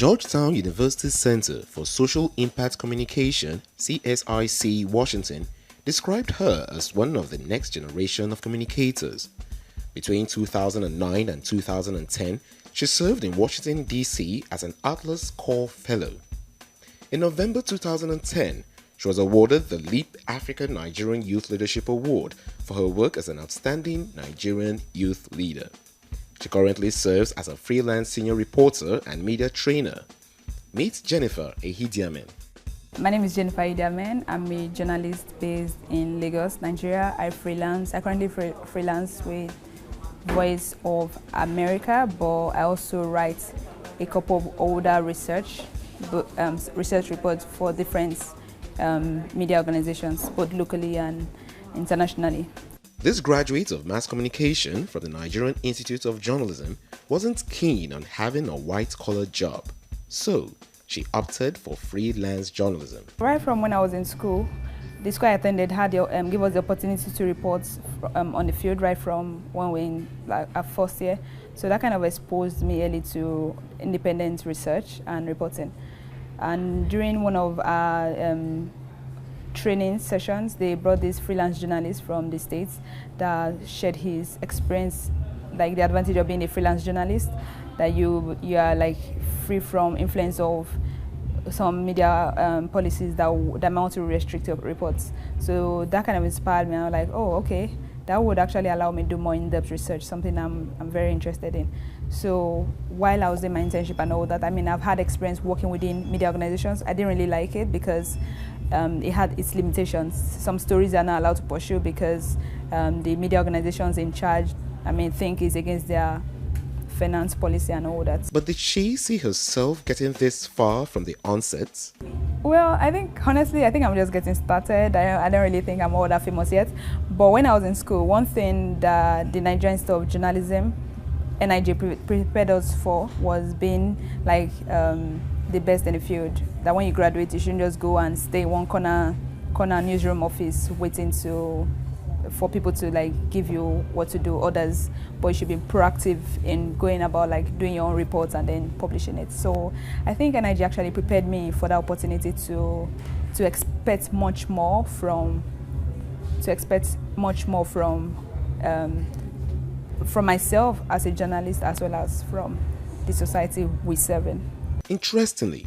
Georgetown University Center for Social Impact Communication, CSIC, Washington, described her as one of the next generation of communicators. Between 2009 and 2010, she served in Washington, D.C. as an Atlas Core Fellow. In November 2010, she was awarded the LEAP Africa Nigerian Youth Leadership Award for her work as an outstanding Nigerian youth leader. She currently serves as a freelance senior reporter and media trainer. Meet Jennifer Ehidiamen. My name is Jennifer Ehidiamen. I'm a journalist based in Lagos, Nigeria. I currently freelance with Voice of America, but I also write a couple of older research reports for different media organizations, both locally and internationally. This graduate of mass communication from the Nigerian Institute of Journalism wasn't keen on having a white-collar job, so she opted for freelance journalism. Right from when I was in school, the school I attended gave us the opportunity to report on the field right from when we were in our first year. So that kind of exposed me early to independent research and reporting. And during one of our training sessions, they brought this freelance journalist from the States that shared his experience, like the advantage of being a freelance journalist, that you are like free from influence of some media policies that amount to restrict your reports. So that kind of inspired me. I was like, oh, okay, that would actually allow me to do more in-depth research, something I'm very interested in. So while I was in my internship and all that, I mean, I've had experience working within media organizations. I didn't really like it because it had its limitations. Some stories are not allowed to pursue because the media organizations in charge, I mean, think is against their finance policy and all that. But did she see herself getting this far from the onset? Well, honestly, I think I'm just getting started. I don't really think I'm all that famous yet. But when I was in school, one thing that the Nigerian Institute of Journalism, NIJ, prepared us for was being like the best in the field. That when you graduate, you shouldn't just go and stay in one corner newsroom office waiting for people to like give you what to do, others, but you should be proactive in going about like doing your own reports and then publishing it. So I think NIG actually prepared me for that opportunity to expect much more from myself as a journalist, as well as from the society we serve in. Interestingly,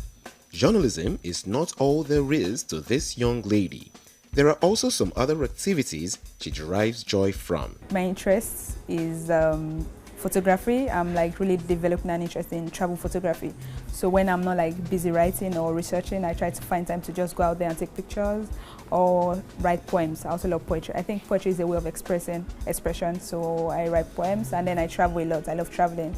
journalism is not all there is to this young lady. There are also some other activities she derives joy from. My interest is photography. I'm like really developing an interest in travel photography. So when I'm not like busy writing or researching, I try to find time to just go out there and take pictures or write poems. I also love poetry. I think poetry is a way of expression. So I write poems and then I travel a lot. I love traveling.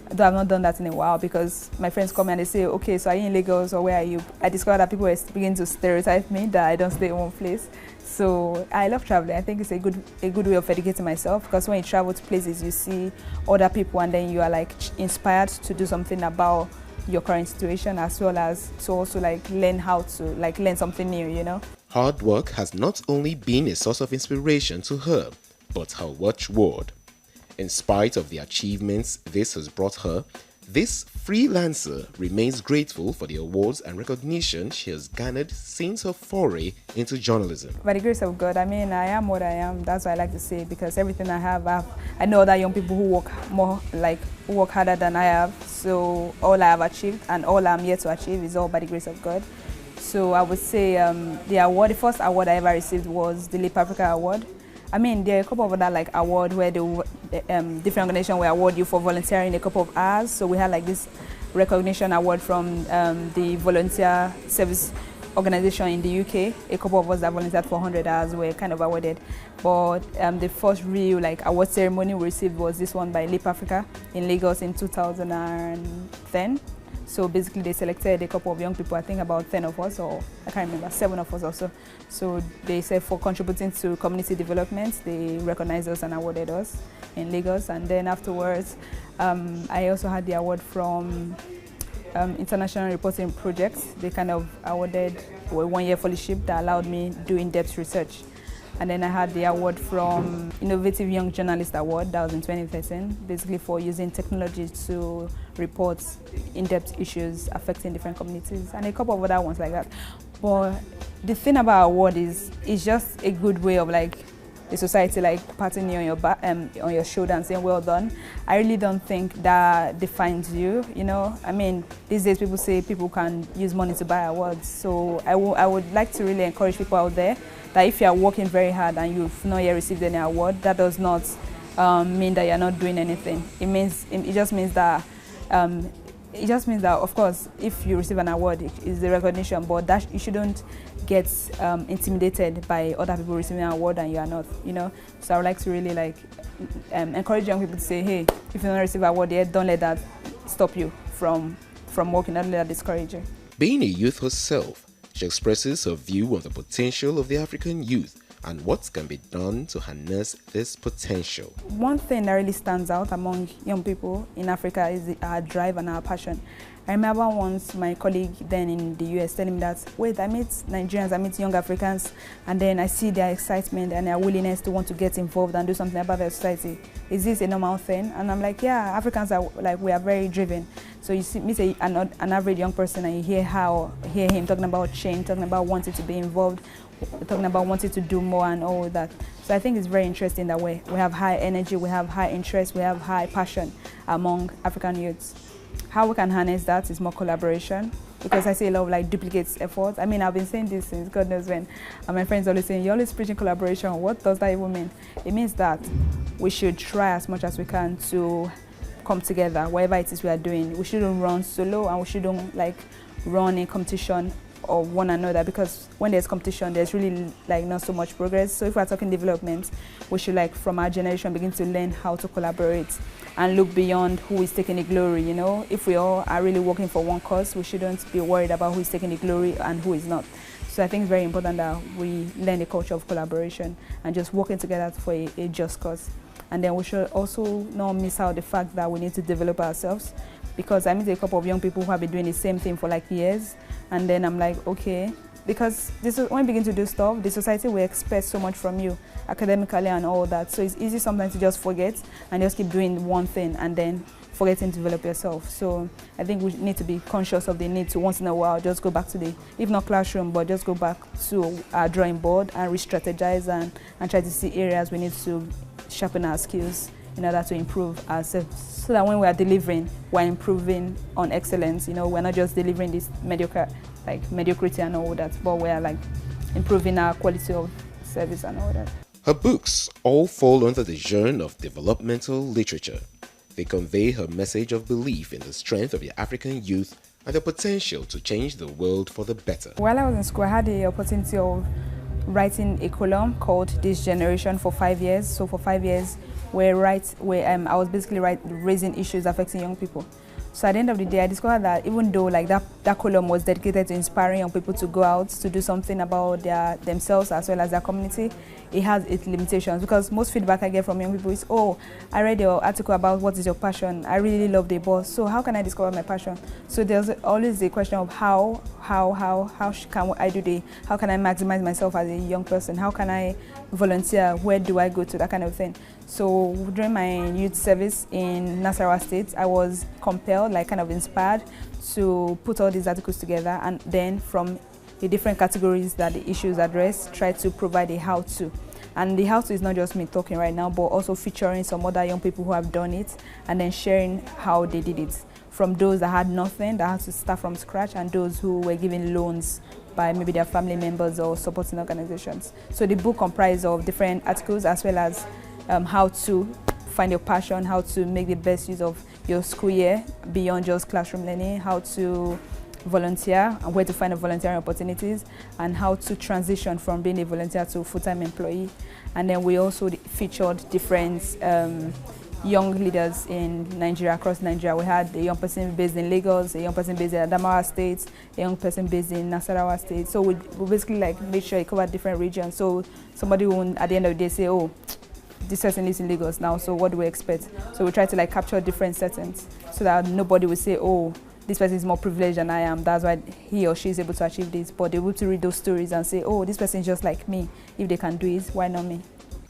Though I've not done that in a while because my friends come and they say, okay, so are you in Lagos or where are you? I discovered that people were beginning to stereotype me that I don't stay in one place. So I love traveling. I think it's a good way of educating myself because when you travel to places, you see other people and then you are like inspired to do something about your current situation, as well as to also like learn something new, you know. Hard work has not only been a source of inspiration to her, but her watchword. In spite of the achievements this has brought her, this freelancer remains grateful for the awards and recognition she has garnered since her foray into journalism. By the grace of God, I mean, I am what I am. That's what I like to say, because everything I have, I know that young people who work harder than I have. So all I have achieved and all I'm here to achieve is all by the grace of God. So I would say the first award I ever received was the LEAP Africa Award. I mean, there are a couple of other like awards where the different organizations will award you for volunteering a couple of hours. So we had like this recognition award from the volunteer service organization in the UK. A couple of us that volunteered for 100 hours were kind of awarded. But the first real like award ceremony we received was this one by LEAP Africa in Lagos in 2010. So basically they selected a couple of young people, I think about 10 of us, or I can't remember, 7 of us also. So they said for contributing to community development, they recognized us and awarded us in Lagos. And then afterwards, I also had the award from International Reporting Project. They kind of awarded a 1-year fellowship that allowed me to do in-depth research. And then I had the award from Innovative Young Journalist Award, that was in 2013, basically for using technology to report in-depth issues affecting different communities, and a couple of other ones like that. But the thing about award is, it's just a good way of like the society like patting you on your back, on your shoulder and saying well done. I really don't think that defines you, you know. I mean, these days people say people can use money to buy awards. So I would like to really encourage people out there that if you are working very hard and you've not yet received any award, that does not mean that you're not doing anything. It just means that of course, if you receive an award, it is the recognition, but that you shouldn't get intimidated by other people receiving an award and you are not, you know. So I would like to really like encourage young people to say, hey, if you don't receive an award yet, don't let that stop you from working, don't let that discourage you. Being a youth herself, she expresses her view on the potential of the African youth and what can be done to harness this potential. One thing that really stands out among young people in Africa is our drive and our passion. I remember once my colleague then in the US telling me that, wait, I meet Nigerians, I meet young Africans, and then I see their excitement and their willingness to want to get involved and do something about their society. Is this a normal thing? And I'm like, yeah, Africans are like, we are very driven. So you see, meet an average young person and you hear him talking about change, talking about wanting to be involved, talking about wanting to do more and all that. So I think it's very interesting that we have high energy, we have high interest, we have high passion among African youths. How we can harness that is more collaboration, because I see a lot of like duplicates efforts. I mean, I've been saying this since God knows when, and my friends always saying, you're always preaching collaboration. What does that even mean? It means that we should try as much as we can to come together, whatever it is we are doing. We shouldn't run solo and we shouldn't like run in competition of one another, because when there's competition, there's really like not so much progress. So if we're talking development, we should like from our generation begin to learn how to collaborate and look beyond who is taking the glory, you know. If we all are really working for one cause, we shouldn't be worried about who is taking the glory and who is not. So I think it's very important that we learn the culture of collaboration and just working together for a just cause. And then we should also not miss out the fact that we need to develop ourselves, because I meet a couple of young people who have been doing the same thing for like years, and then I'm like, okay, because this is, when you begin to do stuff, the society will expect so much from you academically and all that. So it's easy sometimes to just forget and just keep doing one thing and then forgetting to develop yourself. So I think we need to be conscious of the need to once in a while just go back to the, if not classroom, but just go back to our drawing board and re-strategize and try to see areas we need to sharpen our skills in order to improve ourselves, so that when we are delivering, we're improving on excellence. You know, we're not just delivering this mediocrity and all that, but we're like improving our quality of service and all that. Her books all fall under the genre of developmental literature. They convey her message of belief in the strength of the African youth and the potential to change the world for the better. While I was in school, I had the opportunity of writing a column called This Generation for 5 years. So for 5 years, I was basically raising issues affecting young people. So at the end of the day, I discovered that even though like that column was dedicated to inspiring young people to go out to do something about themselves as well as their community, it has its limitations, because most feedback I get from young people is, oh, I read your article about what is your passion. I really love the boss. So how can I discover my passion? So there's always the question of how can I do how can I maximize myself as a young person? How can I volunteer? Where do I go to? That kind of thing. So during my youth service in Nasarawa State, I was compelled, like kind of inspired, to put all these articles together, and then from the different categories that the issues address, try to provide a how-to. And the how-to is not just me talking right now, but also featuring some other young people who have done it, and then sharing how they did it. From those that had nothing, that had to start from scratch, and those who were given loans by maybe their family members or supporting organizations. So the book comprises of different articles, as well as how to find your passion, how to make the best use of your school year beyond just classroom learning, how to volunteer and where to find the volunteering opportunities, and how to transition from being a volunteer to a full-time employee. And then we also featured different young leaders in Nigeria, across Nigeria. We had a young person based in Lagos, a young person based in Adamawa State, a young person based in Nasarawa State. So we basically like made sure it covered different regions. So somebody won't at the end of the day say, oh, this person lives in Lagos now, so what do we expect? So we try to like capture different settings so that nobody will say, oh, this person is more privileged than I am, that's why he or she is able to achieve this. But they're able to read those stories and say, oh, this person is just like me. If they can do it, why not me?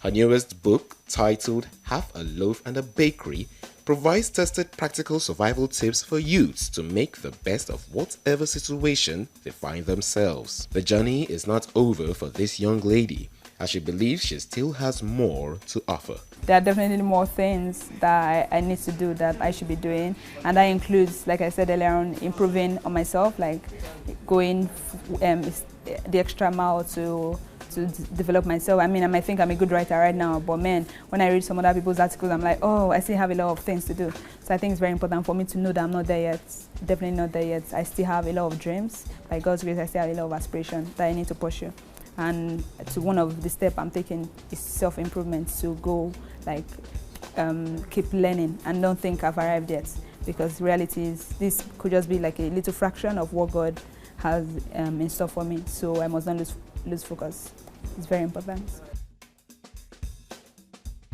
Her newest book, titled Half a Loaf and a Bakery, provides tested practical survival tips for youths to make the best of whatever situation they find themselves. The journey is not over for this young lady, as she believes she still has more to offer. There are definitely more things that I need to do, that I should be doing, and that includes, like I said earlier on, improving on myself, like going the extra mile to develop myself. I mean, I might think I'm a good writer right now, but man, when I read some other people's articles, I'm like, oh, I still have a lot of things to do. So I think it's very important for me to know that I'm not there yet. Definitely not there yet. I still have a lot of dreams. By God's grace, I still have a lot of aspirations that I need to pursue. And to one of the steps I'm taking is self-improvement, to go like keep learning and don't think I've arrived yet, because reality is this could just be like a little fraction of what God has in store for me. So I must not lose focus. It's very important.